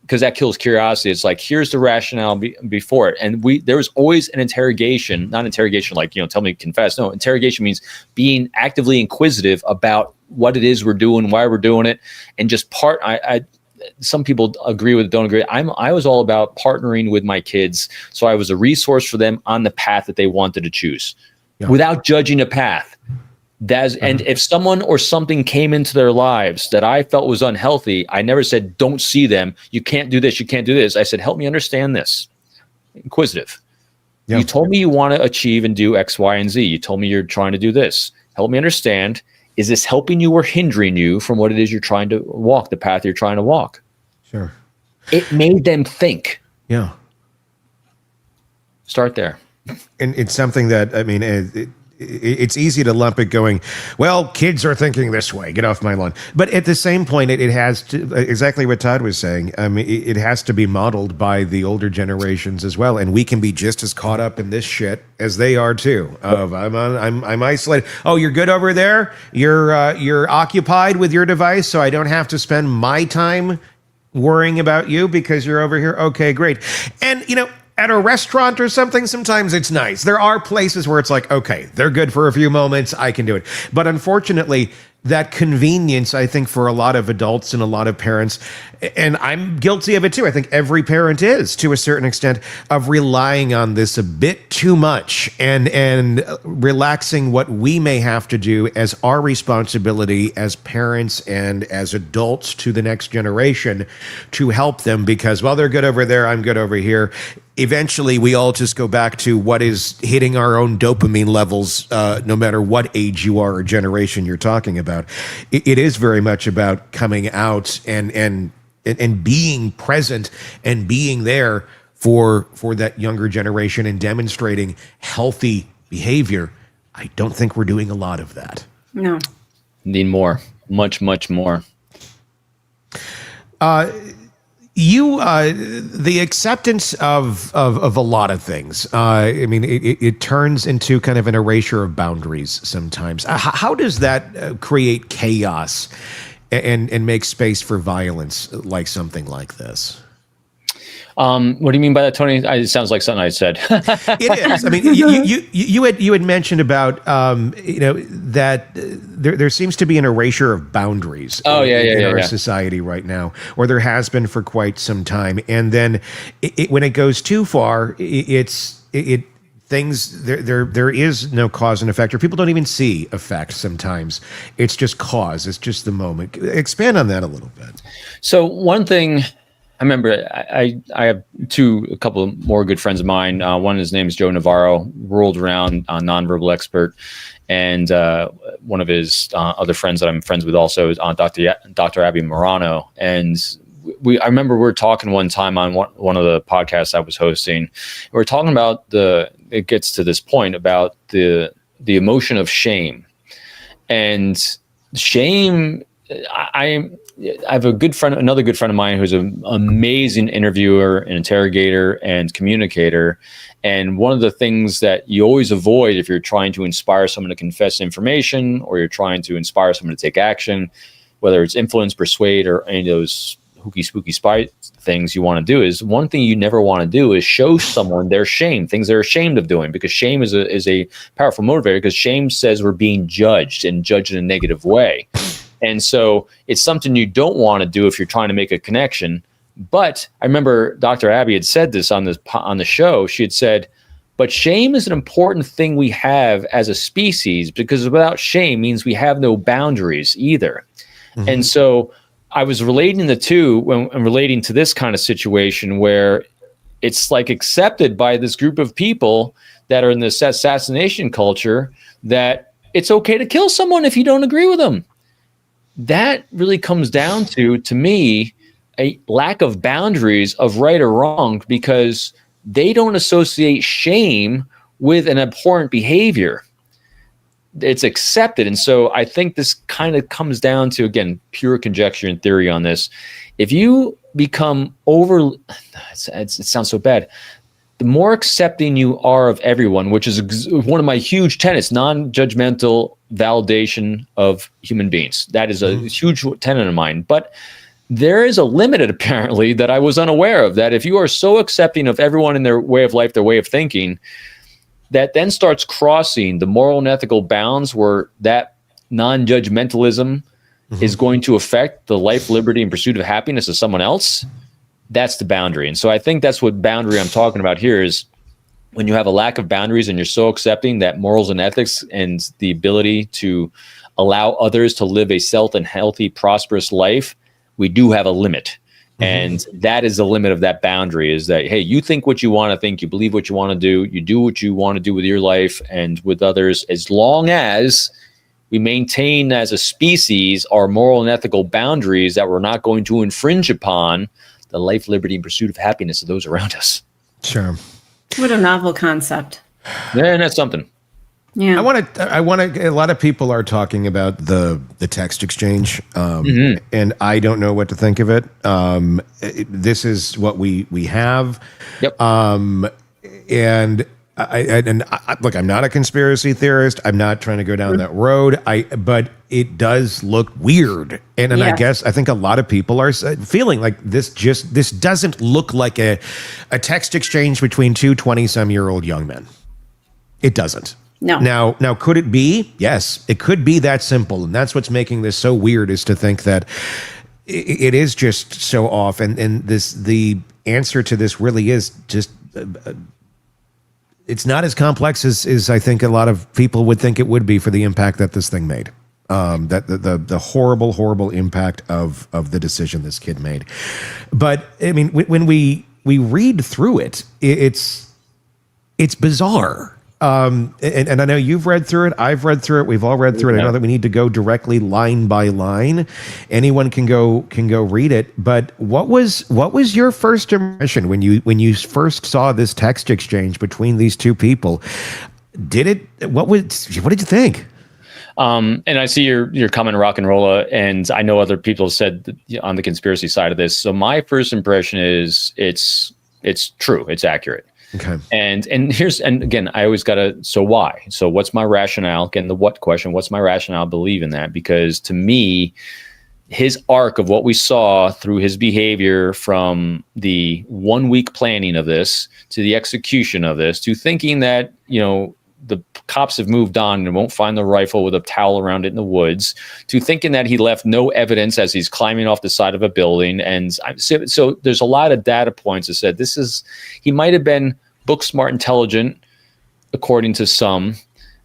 that kills curiosity. It's like, here's the rationale before it. And there was always an interrogation, not interrogation like, tell me, confess. No, interrogation means being actively inquisitive about what it is we're doing, why we're doing it. And just some people agree with it, don't agree. I was all about partnering with my kids. So I was a resource for them on the path that they wanted to choose without judging a path. And if someone or something came into their lives that I felt was unhealthy, I never said, don't see them. You can't do this. You can't do this. I said, help me understand this. Inquisitive. Yeah. You told me you want to achieve and do X, Y, and Z. You told me you're trying to do this. Help me understand. Is this helping you or hindering you from what it is you're trying to walk, the path you're trying to walk? Sure. It made them think. Yeah. Start there. And it's something that, it's easy to lump it going, well, kids are thinking this way, get off my lawn. But at the same point, it has to, exactly what Todd was saying, it has to be modeled by the older generations as well. And we can be just as caught up in this shit as they are too. I'm isolated. Oh, you're good over there? You're occupied with your device, so I don't have to spend my time worrying about you because you're over here? Okay, great. And, at a restaurant or something, sometimes it's nice. There are places where it's like, okay, they're good for a few moments, I can do it. But unfortunately, that convenience, I think, for a lot of adults and a lot of parents, and I'm guilty of it too. I think every parent is, to a certain extent, of relying on this a bit too much and relaxing what we may have to do as our responsibility as parents and as adults to the next generation to help them, because while they're good over there, I'm good over here. Eventually, we all just go back to what is hitting our own dopamine levels, no matter what age you are or generation you're talking about. It is very much about coming out and being present and being there for that younger generation and demonstrating healthy behavior. I don't think we're doing a lot of that. No. Need more, much more. The acceptance of a lot of things. I mean, it turns into kind of an erasure of boundaries sometimes. How does that create chaos and make space for violence, like something like this? What do you mean by that, Tony? It sounds like something I said. It is. I mean, you had mentioned about that there seems to be an erasure of boundaries in our society right now, or there has been for quite some time. And then when it goes too far, there is no cause and effect, or people don't even see effect sometimes. It's just cause. It's just the moment. Expand on that a little bit. So one thing I remember, I have a couple more good friends of mine. One, his name is Joe Navarro, world renowned nonverbal expert. And one of his other friends that I'm friends with also is Dr. Abby Morano. And I remember we were talking one time on one of the podcasts I was hosting. We were talking about it gets to this point about the emotion of shame. And shame, I have another good friend of mine who's an amazing interviewer and interrogator and communicator. And one of the things that you always avoid if you're trying to inspire someone to confess information, or you're trying to inspire someone to take action, whether it's influence, persuade, or any of those hooky spooky spy things you want to do, is one thing you never want to do is show someone their shame, things they're ashamed of doing, because shame is a powerful motivator, because shame says we're being judged and judged in a negative way. And so it's something you don't want to do if you're trying to make a connection. But I remember Dr. Abby had said this on the show. She had said, but shame is an important thing we have as a species, because without shame means we have no boundaries either. Mm-hmm. And so I was relating the two when I'm relating to this kind of situation where it's like accepted by this group of people that are in this assassination culture that it's okay to kill someone if you don't agree with them. That really comes down to me, a lack of boundaries of right or wrong, because they don't associate shame with an abhorrent behavior. It's accepted. And so I think this kind of comes down to, again, pure conjecture and theory on this. If you become it sounds so bad, the more accepting you are of everyone, which is one of my huge tenets, non-judgmental validation of human beings. That is a huge tenet of mine. But there is a limit, apparently, that I was unaware of, that if you are so accepting of everyone in their way of life, their way of thinking, that then starts crossing the moral and ethical bounds where that non-judgmentalism is going to affect the life, liberty, and pursuit of happiness of someone else. That's the boundary. And so I think that's what boundary I'm talking about here is when you have a lack of boundaries and you're so accepting that morals and ethics and the ability to allow others to live a self and healthy, prosperous life, we do have a limit. And that is the limit of that boundary, is that, hey, you think what you want to think, you believe what you want to do, you do what you want to do with your life and with others, as long as we maintain as a species our moral and ethical boundaries that we're not going to infringe upon the life, liberty, and pursuit of happiness of those around us. Sure. What a novel concept. Yeah, and that's something. Yeah. I want to, a lot of people are talking about the text exchange, and I don't know what to think of it. This is what we have. Yep. And look, I'm not a conspiracy theorist. I'm not trying to go down that road. But it does look weird, and I guess I think a lot of people are feeling like this doesn't look like a text exchange between two 20-some-year-old young men. It doesn't. No. Now, could it be? Yes, it could be that simple, and that's what's making this so weird, is to think that it is just so off, and the answer to this really is just. It's not as complex as I think a lot of people would think it would be for the impact that this thing made. That the horrible impact of the decision this kid made. But I mean, when we read through it, it's bizarre. And I know you've read through it. I've read through it. We've all read through it. I know that we need to go directly line by line. Anyone can go read it. But what was your first impression when you first saw this text exchange between these two people? What did you think? And I see your comment, rock and rolla, and I know other people have said on the conspiracy side of this. So my first impression is it's true. It's accurate. Okay. And again, I always so why? So what's my rationale? Again, the what question, what's my rationale? Believe in that, because to me, his arc of what we saw through his behavior from the 1 week planning of this to the execution of this to thinking that, the cops have moved on and won't find the rifle with a towel around it in the woods, to thinking that he left no evidence as he's climbing off the side of a building. And so there's a lot of data points that said he might have been book smart, intelligent, according to some,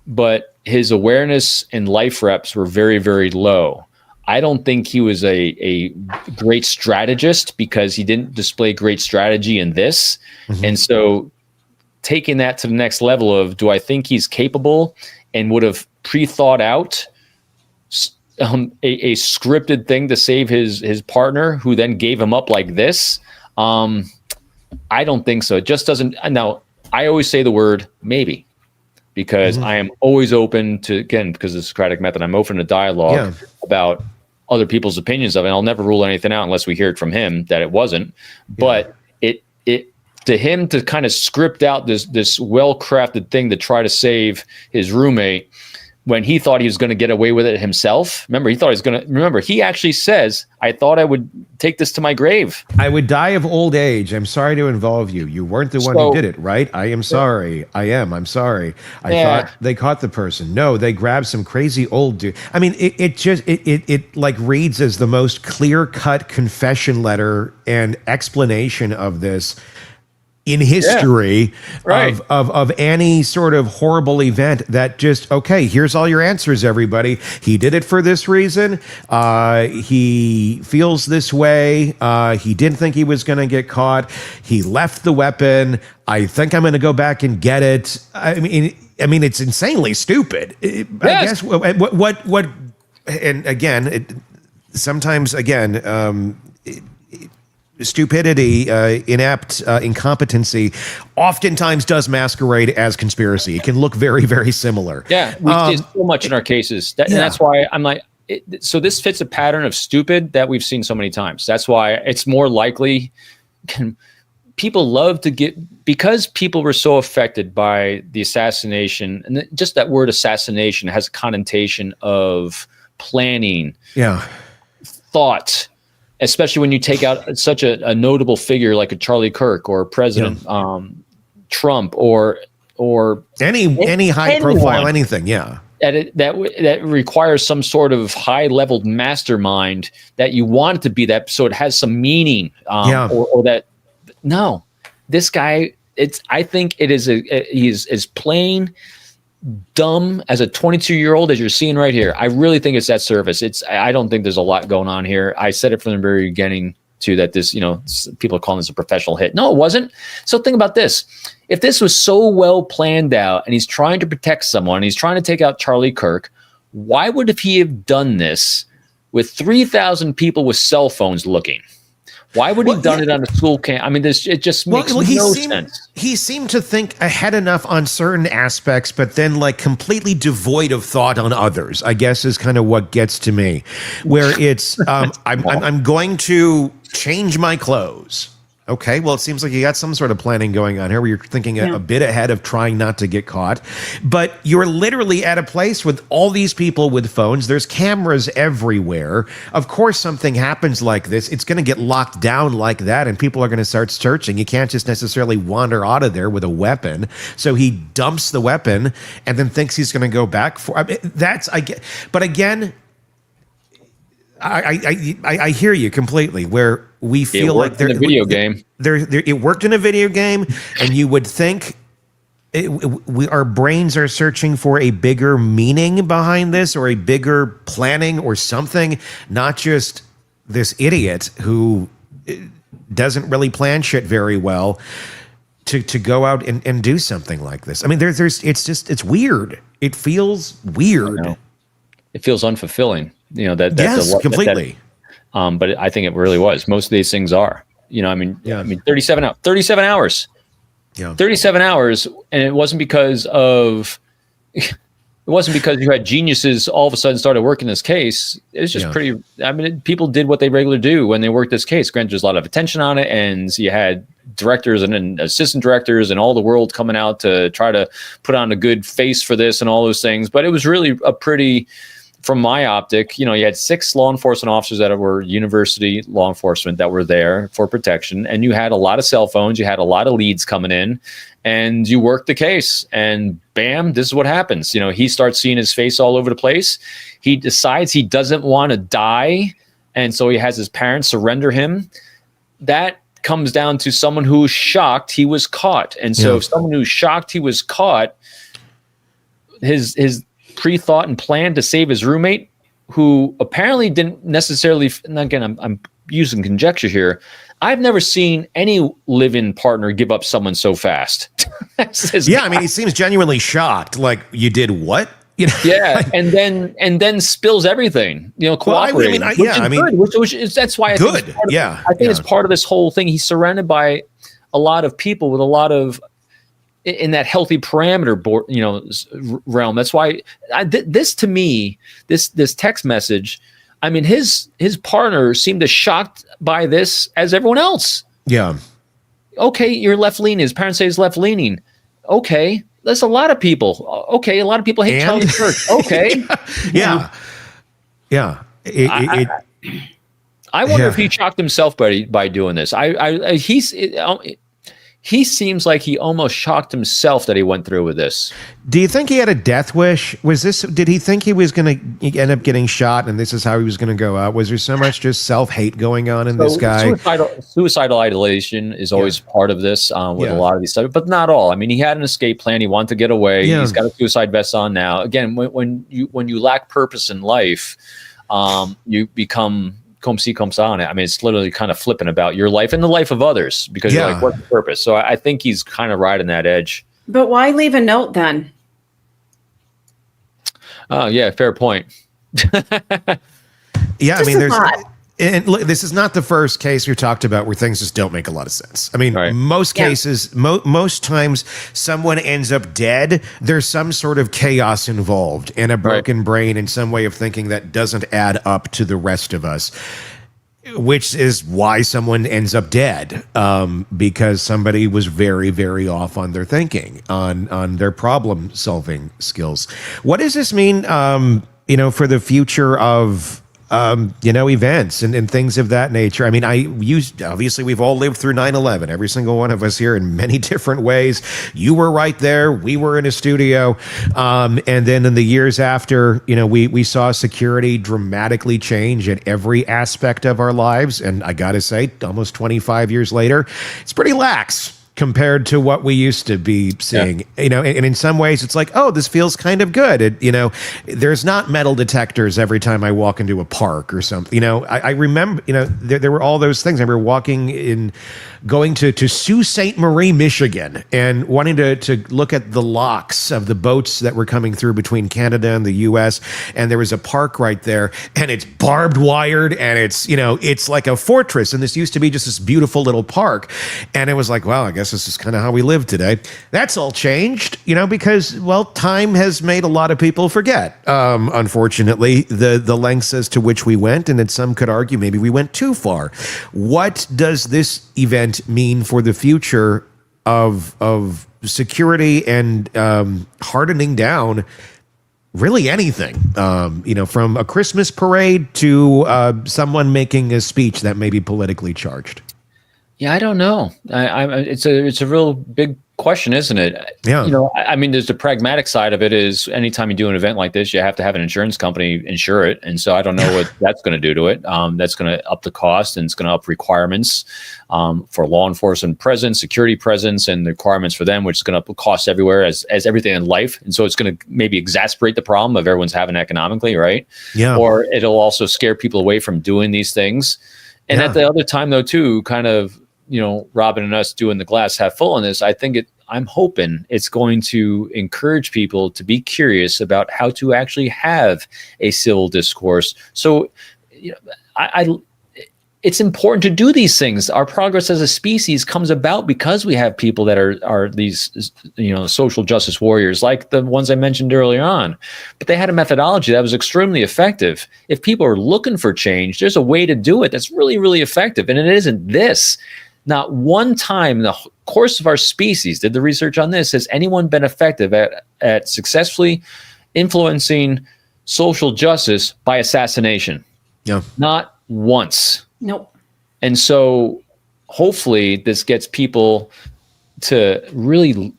but his awareness and life reps were very, very low. I don't think he was a great strategist, because he didn't display great strategy in this. Mm-hmm. And so taking that to the next level of, do I think he's capable and would have pre-thought out a scripted thing to save his partner, who then gave him up like this? I don't think so. It just doesn't. Now, I always say the word maybe, because I am always open to, again, because of the Socratic method, I'm open to dialogue about other people's opinions of it. I'll never rule anything out unless we hear it from him that it wasn't. But it to him to kind of script out this well-crafted thing to try to save his roommate, when he thought he was going to get away with it himself. Remember, he actually says, I thought I would take this to my grave. I would die of old age. I'm sorry to involve you. You weren't the one who did it, right? I am sorry. I'm sorry. I thought they caught the person. No, they grabbed some crazy old dude. I mean, it like reads as the most clear-cut confession letter and explanation of this in history of any sort of horrible event, that just, okay, here's all your answers, everybody. He did it for this reason. He feels this way. He didn't think he was going to get caught. He left the weapon. I think I'm going to go back and get it. I mean, it's insanely stupid. I guess what, and again, stupidity, inept, incompetency oftentimes does masquerade as conspiracy. It can look very, very similar. Yeah, we did so much in our cases. And that's why I'm like, so this fits a pattern of stupid that we've seen so many times. That's why it's more likely people love to because people were so affected by the assassination, and just that word assassination has a connotation of planning, thought, especially when you take out such a notable figure like a Charlie Kirk or President Trump or any high profile anything, that requires some sort of high level mastermind that you want it to be that, so it has some meaning, or that. No, this guy. I think it is he's as plain dumb as a 22-year-old as you're seeing right here. I really think it's that surface. I don't think there's a lot going on here. I said it from the very beginning too, that this, people are calling this a professional hit. No, it wasn't. So think about this. If this was so well planned out and he's trying to protect someone, he's trying to take out Charlie Kirk, why would he have done this with 3,000 people with cell phones looking? Why would he have done it on a school camp? I mean, it just makes no sense. He seemed to think ahead enough on certain aspects, but then like completely devoid of thought on others, I guess, is kind of what gets to me. Where it's, I'm going to change my clothes. Okay, well, it seems like you got some sort of planning going on here where you're thinking a bit ahead of trying not to get caught. But you're literally at a place with all these people with phones. There's cameras everywhere. Of course, something happens like this, it's going to get locked down like that, and people are going to start searching. You can't just necessarily wander out of there with a weapon. So he dumps the weapon and then thinks he's going to go back for. I mean, but again, I hear you completely. Where we feel like in a video game. It worked in a video game, and you would think our brains are searching for a bigger meaning behind this, or a bigger planning, or something. Not just this idiot who doesn't really plan shit very well to go out and do something like this. I mean, it's weird. It feels weird. It feels unfulfilling. Yes, completely. But I think it really was. Most of these things are. 37 hours. Yeah. 37 hours, and it wasn't because you had geniuses all of a sudden started working this case. It's just pretty. I mean, people did what they regularly do when they worked this case. Granted, there's a lot of attention on it, and you had directors and then assistant directors and all the world coming out to try to put on a good face for this and all those things. But it was really a pretty. From my optic, you had 6 law enforcement officers that were university law enforcement that were there for protection, and you had a lot of cell phones, you had a lot of leads coming in, and you worked the case, and bam, this is what happens. He starts seeing his face all over the place. He decides he doesn't want to die, and so he has his parents surrender him. That comes down to someone who's shocked he was caught, and so someone who's shocked he was caught, his pre-thought and plan to save his roommate, who apparently didn't necessarily, and again, I'm using conjecture here, I've never seen any live-in partner give up someone so fast. I mean, he seems genuinely shocked. Like, you did what? Yeah, and then spills everything. Cooperating. That's why I think it's part of this whole thing. He's surrounded by a lot of people with a lot of. In that healthy parameter realm. That's why this to me, this text message, I mean, his partner seemed as shocked by this as everyone else. Yeah. Okay, you're left leaning. His parents say he's left leaning. Okay, that's a lot of people. Okay, a lot of people hate Charlie Kirk. Okay. Yeah. I wonder if he shocked himself by doing this. He seems like he almost shocked himself that he went through with this. Do you think he had a death wish? Did he think he was going to end up getting shot and this is how he was going to go out? Was there so much just self-hate going on in this guy? Suicidal ideation is always part of this with a lot of these stuff, but not all. I mean, he had an escape plan. He wanted to get away. Yeah. He's got a suicide vest on now. Again, when you lack purpose in life, you become come see, come on it. I mean, it's literally kind of flipping about your life and the life of others because you're like, what's the purpose? So I think he's kind of riding that edge. But why leave a note then? Oh, yeah, fair point. Yeah, I mean, and look, this is not the first case we talked about where things just don't make a lot of sense. I mean, most cases, most times someone ends up dead. There's some sort of chaos involved and a broken brain and some way of thinking that doesn't add up to the rest of us, which is why someone ends up dead, because somebody was very, very off on their thinking, on their problem solving skills. What does this mean, for the future of events and things of that nature? I mean, obviously we've all lived through 9/11, every single one of us here in many different ways. You were right there. We were in a studio. And then in the years after, we saw security dramatically change in every aspect of our lives. And I got to say, almost 25 years later, it's pretty lax compared to what we used to be seeing, and in some ways it's like, oh, this feels kind of good. There's not metal detectors every time I walk into a park or something. I remember, there were all those things. I remember going to Sault Ste. Marie, Michigan, and wanting to look at the locks of the boats that were coming through between Canada and the U.S. And there was a park right there, and it's barbed wired, and it's like a fortress. And this used to be just this beautiful little park. And it was like, well, I guess guess this is kind of how we live today. That's all changed, because, well, time has made a lot of people forget, unfortunately, the lengths as to which we went, and that some could argue maybe we went too far. What does this event mean for the future of security and hardening down really anything, from a Christmas parade to someone making a speech that may be politically charged? Yeah, I don't know. It's a real big question, isn't it? Yeah. I mean, there's the pragmatic side of it is anytime you do an event like this, you have to have an insurance company insure it. And so I don't know what that's going to do to it. That's going to up the cost, and it's going to up requirements for law enforcement presence, security presence, and the requirements for them, which is going to up costs everywhere as everything in life. And so it's going to maybe exacerbate the problem of everyone's having economically, right? Yeah. Or it'll also scare people away from doing these things. And at the other time, though, too, kind of, Robin and us doing the glass half full on this, I'm hoping it's going to encourage people to be curious about how to actually have a civil discourse. So, it's important to do these things. Our progress as a species comes about because we have people that are these, social justice warriors, like the ones I mentioned earlier on. But they had a methodology that was extremely effective. If people are looking for change, there's a way to do it that's really, really effective. And it isn't this. Not one time in the course of our species, did the research on this, has anyone been effective at successfully influencing social justice by assassination? Yeah. Not once. Nope. And so hopefully this gets people to really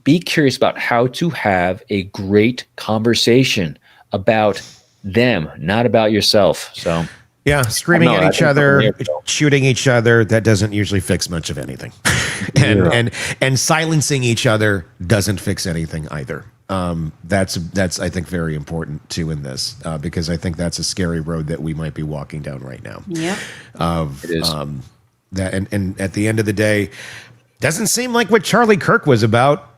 be curious about how to have a great conversation about them, not about yourself. So yeah, screaming at each other, shooting each other, that doesn't usually fix much of anything. and silencing each other doesn't fix anything either. That's I think very important too in this, because I think that's a scary road that we might be walking down right now. Yeah. It is. That and at the end of the day, doesn't seem like what Charlie Kirk was about.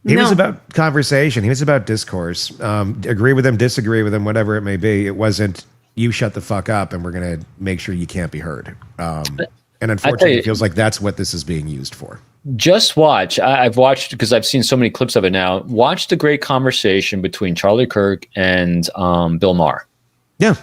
He was about conversation. He was about discourse. Agree with him, disagree with him, whatever it may be. It wasn't, you shut the fuck up and we're going to make sure you can't be heard. And unfortunately, it feels like that's what this is being used for. Just watch. I've watched, because I've seen so many clips of it now. Watch the great conversation between Charlie Kirk and Bill Maher. Yeah.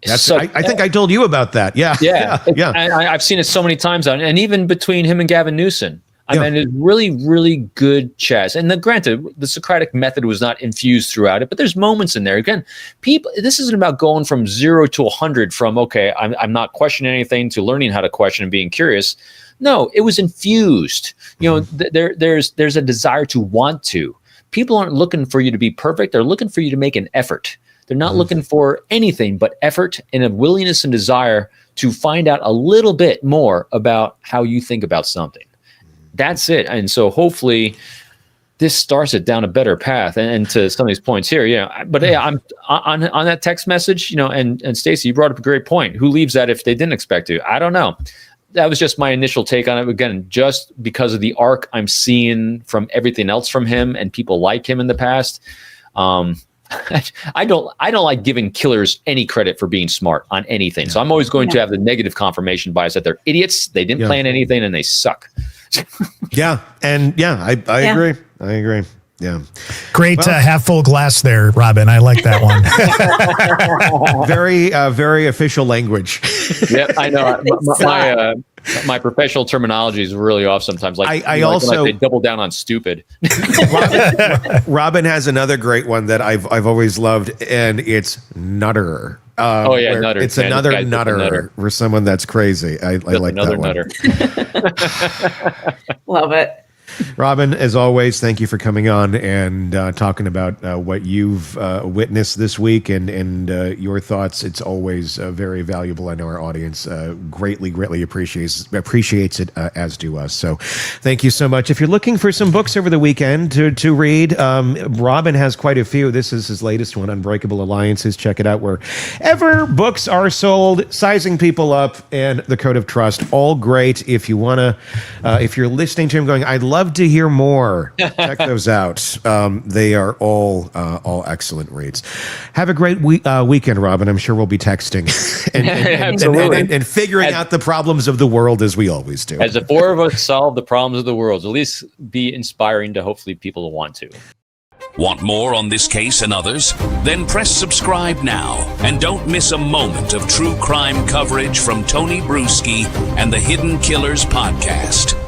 I think I told you about that. Yeah. Yeah. I've seen it so many times. And even between him and Gavin Newsom. I mean, it's really, really good chess. And granted, the Socratic method was not infused throughout it, but there's moments in there. Again, this isn't about going from 0 to 100 from, okay, I'm not questioning anything to learning how to question and being curious. No, it was infused. There's a desire to want to. People aren't looking for you to be perfect. They're looking for you to make an effort. They're not looking for anything but effort and a willingness and desire to find out a little bit more about how you think about something. That's it. And so hopefully this starts it down a better path. And to some of these points here, but I'm on that text message, and Stacey, you brought up a great point. Who leaves that if they didn't expect to? I don't know. That was just my initial take on it. Again, just because of the arc I'm seeing from everything else from him and people like him in the past. I don't like giving killers any credit for being smart on anything. So I'm always going to have the negative confirmation bias that they're idiots. They didn't plan anything and they suck. I agree. I agree. Yeah. Great half full glass there, Robin. I like that one. Very official language. Yep, I know. My professional terminology is really off sometimes. Like they double down on stupid. Robin has another great one that I've always loved, and it's nutter. Nutter. It's another nutter for someone that's crazy. I like that one. Nutter. Love it. Robin, as always, thank you for coming on and talking about what you've witnessed this week and your thoughts. It's always very valuable, and our audience greatly appreciates it, as do us. So thank you so much. If you're looking for some books over the weekend to read, Robin has quite a few. This is his latest one, Unbreakable Alliances. Check it out wherever books are sold. Sizing People Up and The Code of Trust, all great. If you want to, if you're listening to him going, I'd love love to hear more. Check those out. They are all excellent reads. Have a great weekend, Robin. I'm sure we'll be texting and figuring out the problems of the world as we always do. As the four of us solve the problems of the world, at least be inspiring to hopefully people who want to. Want more on this case and others? Then press subscribe now and don't miss a moment of true crime coverage from Tony Bruschi and the Hidden Killers podcast.